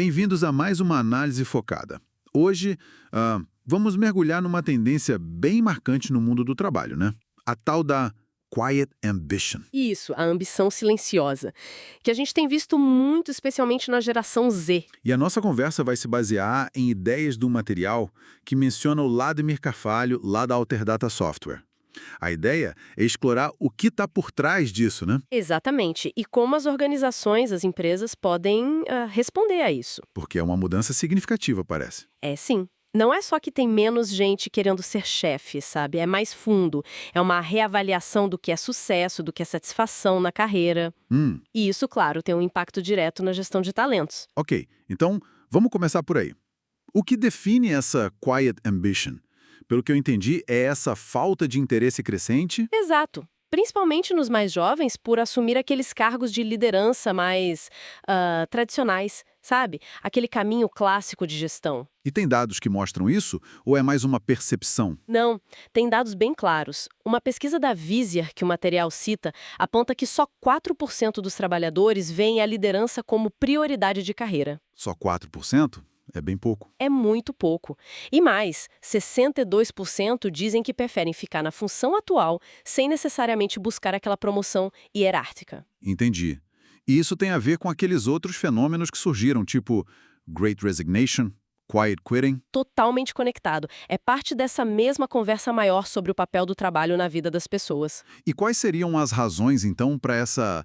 Bem-vindos a mais uma análise focada. Hoje, vamos mergulhar numa tendência bem marcante no mundo do trabalho, né? A tal da Quiet Ambition. Isso, a ambição silenciosa, que a gente tem visto muito, especialmente na geração Z. E a nossa conversa vai se basear em ideias do material que menciona o Vladimir Carvalho, lá da Alterdata Software. A ideia é explorar o que está por trás disso, né? Exatamente. E como as organizações, as empresas podem responder a isso. Porque é uma mudança significativa, parece. É sim. Não é só que tem menos gente querendo ser chefe, sabe? É mais fundo. É uma reavaliação do que é sucesso, do que é satisfação na carreira. E isso, claro, tem um impacto direto na gestão de talentos. Ok, então vamos começar por aí. O que define essa Quiet Ambition? Pelo que eu entendi, é essa falta de interesse crescente? Exato. Principalmente nos mais jovens, por assumir aqueles cargos de liderança mais tradicionais, sabe? Aquele caminho clássico de gestão. E tem dados que mostram isso? Ou é mais uma percepção? Não, tem dados bem claros. Uma pesquisa da Visier, que o material cita, aponta que só 4% dos trabalhadores veem a liderança como prioridade de carreira. Só 4%? É bem pouco. É muito pouco. E mais, 62% dizem que preferem ficar na função atual sem necessariamente buscar aquela promoção hierárquica. Entendi. E isso tem a ver com aqueles outros fenômenos que surgiram, tipo Great Resignation, Quiet Quitting? Totalmente conectado. É parte dessa mesma conversa maior sobre o papel do trabalho na vida das pessoas. E quais seriam as razões, então, para essa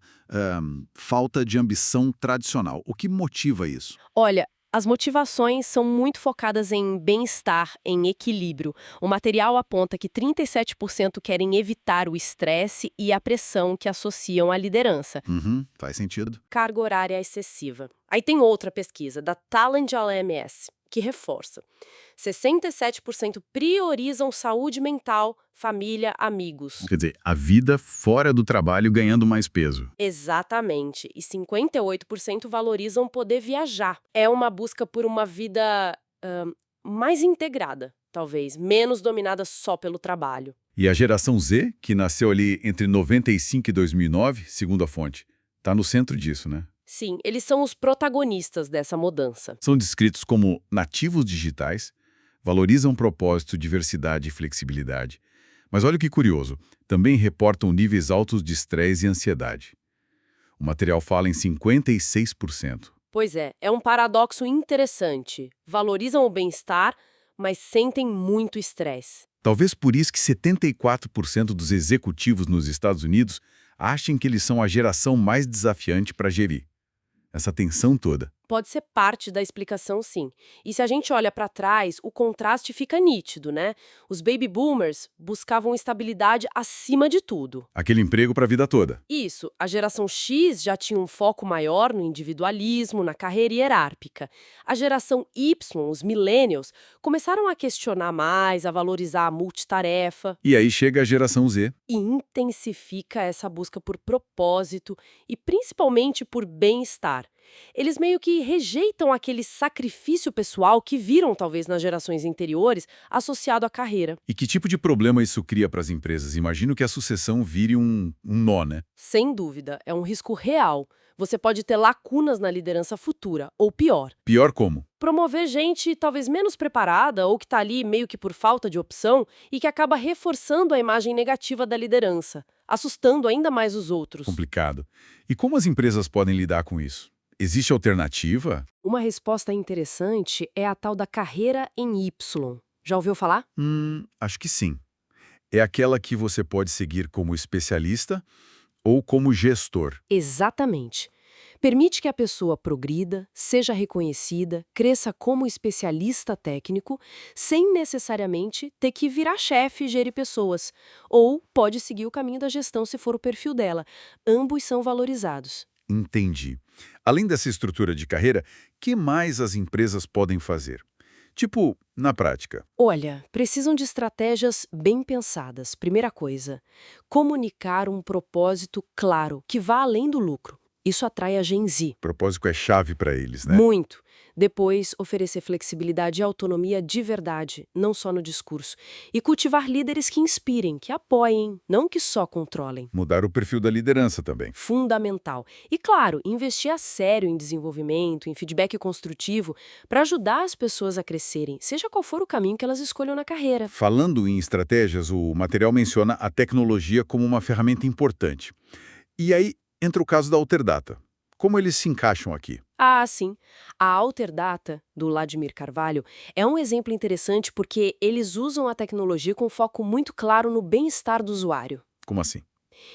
falta de ambição tradicional? O que motiva isso? Olha, as motivações são muito focadas em bem-estar, em equilíbrio. O material aponta que 37% querem evitar o estresse e a pressão que associam à liderança. Faz sentido. Carga horária excessiva. Aí tem outra pesquisa, da Talent LMS, que reforça. 67% priorizam saúde mental, família, amigos. Quer dizer, a vida fora do trabalho ganhando mais peso. Exatamente. E 58% valorizam poder viajar. É uma busca por uma vida mais integrada, talvez, menos dominada só pelo trabalho. E a geração Z, que nasceu ali entre 95 e 2009, segundo a fonte, está no centro disso, né? Sim, eles são os protagonistas dessa mudança. São descritos como nativos digitais, valorizam propósito, diversidade e flexibilidade. Mas olha que curioso, também reportam níveis altos de estresse e ansiedade. O material fala em 56%. Pois é um paradoxo interessante. Valorizam o bem-estar, mas sentem muito estresse. Talvez por isso que 74% dos executivos nos Estados Unidos achem que eles são a geração mais desafiante para gerir. Essa tensão toda. Pode ser parte da explicação, sim. E se a gente olha para trás, o contraste fica nítido, né? Os baby boomers buscavam estabilidade acima de tudo. Aquele emprego para a vida toda. Isso, a geração X já tinha um foco maior no individualismo, na carreira hierárquica. A geração Y, os millennials, começaram a questionar mais, a valorizar a multitarefa. E aí chega a geração Z. E intensifica essa busca por propósito e principalmente por bem-estar. Eles meio que rejeitam aquele sacrifício pessoal que viram, talvez, nas gerações anteriores, associado à carreira. E que tipo de problema isso cria para as empresas? Imagino que a sucessão vire um nó, né? Sem dúvida, é um risco real. Você pode ter lacunas na liderança futura, ou pior. Pior como? Promover gente talvez menos preparada ou que está ali meio que por falta de opção e que acaba reforçando a imagem negativa da liderança, assustando ainda mais os outros. Complicado. E como as empresas podem lidar com isso? Existe alternativa? Uma resposta interessante é a tal da carreira em Y. Já ouviu falar? Acho que sim. É aquela que você pode seguir como especialista ou como gestor. Exatamente. Permite que a pessoa progrida, seja reconhecida, cresça como especialista técnico, sem necessariamente ter que virar chefe e gerir pessoas. Ou pode seguir o caminho da gestão se for o perfil dela. Ambos são valorizados. Entendi. Além dessa estrutura de carreira, que mais as empresas podem fazer? Tipo, na prática. Olha, precisam de estratégias bem pensadas. Primeira coisa, comunicar um propósito claro, que vá além do lucro. Isso atrai a Gen Z. Propósito é chave para eles, né? Muito. Depois, oferecer flexibilidade e autonomia de verdade, não só no discurso. E cultivar líderes que inspirem, que apoiem, não que só controlem. Mudar o perfil da liderança também. Fundamental. E, claro, investir a sério em desenvolvimento, em feedback construtivo, para ajudar as pessoas a crescerem, seja qual for o caminho que elas escolham na carreira. Falando em estratégias, o material menciona a tecnologia como uma ferramenta importante. E aí entra o caso da Alterdata. Como eles se encaixam aqui? Ah, sim. A Alterdata, do Vladimir Carvalho, é um exemplo interessante porque eles usam a tecnologia com foco muito claro no bem-estar do usuário. Como assim?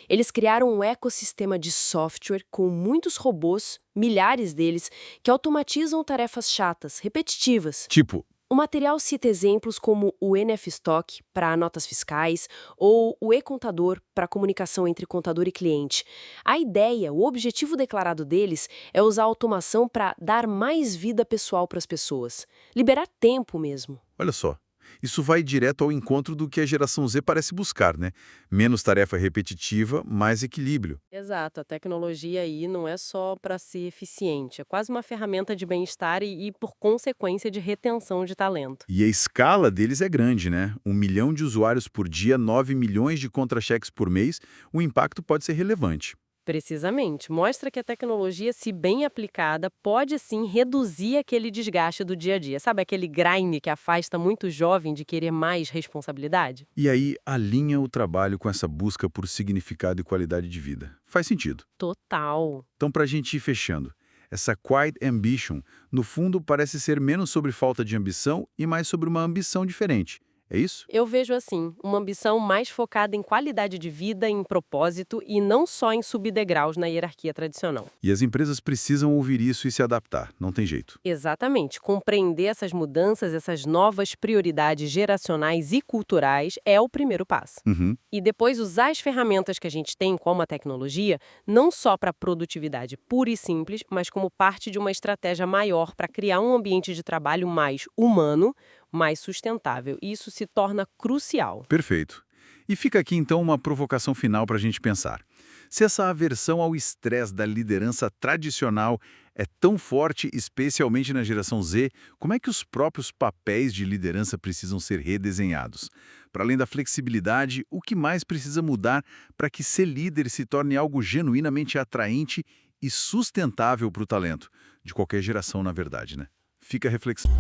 Eles criaram um ecossistema de software com muitos robôs, milhares deles, que automatizam tarefas chatas, repetitivas. Tipo, O material cita exemplos como o NFStock para notas fiscais ou o e-contador para comunicação entre contador e cliente. A ideia, o objetivo declarado deles é usar a automação para dar mais vida pessoal para as pessoas. Liberar tempo mesmo. olha só. Isso vai direto ao encontro do que a geração Z parece buscar, né? Menos tarefa repetitiva, mais equilíbrio. Exato, a tecnologia aí não é só para ser eficiente, é quase uma ferramenta de bem-estar e, por consequência, de retenção de talento. E a escala deles é grande, né? 1 milhão de usuários por dia, 9 milhões de contra-cheques por mês, o impacto pode ser relevante. Precisamente, mostra que a tecnologia, se bem aplicada, pode sim reduzir aquele desgaste do dia a dia. Sabe aquele grind que afasta muito jovem de querer mais responsabilidade? E aí alinha o trabalho com essa busca por significado e qualidade de vida. Faz sentido. Total. Então, para a gente ir fechando, essa quiet ambition, no fundo, parece ser menos sobre falta de ambição e mais sobre uma ambição diferente. É isso? Eu vejo assim, uma ambição mais focada em qualidade de vida, em propósito e não só em subir degraus na hierarquia tradicional. E as empresas precisam ouvir isso e se adaptar, não tem jeito. Exatamente. Compreender essas mudanças, essas novas prioridades geracionais e culturais é o primeiro passo. Uhum. E depois usar as ferramentas que a gente tem, como a tecnologia, não só para produtividade pura e simples, mas como parte de uma estratégia maior para criar um ambiente de trabalho mais humano, mais sustentável. E isso se torna crucial. Perfeito. E fica aqui então uma provocação final para a gente pensar. Se essa aversão ao estresse da liderança tradicional é tão forte, especialmente na geração Z, como é que os próprios papéis de liderança precisam ser redesenhados? Para além da flexibilidade, o que mais precisa mudar para que ser líder se torne algo genuinamente atraente e sustentável para o talento? De qualquer geração, na verdade, né? Fica a reflexão.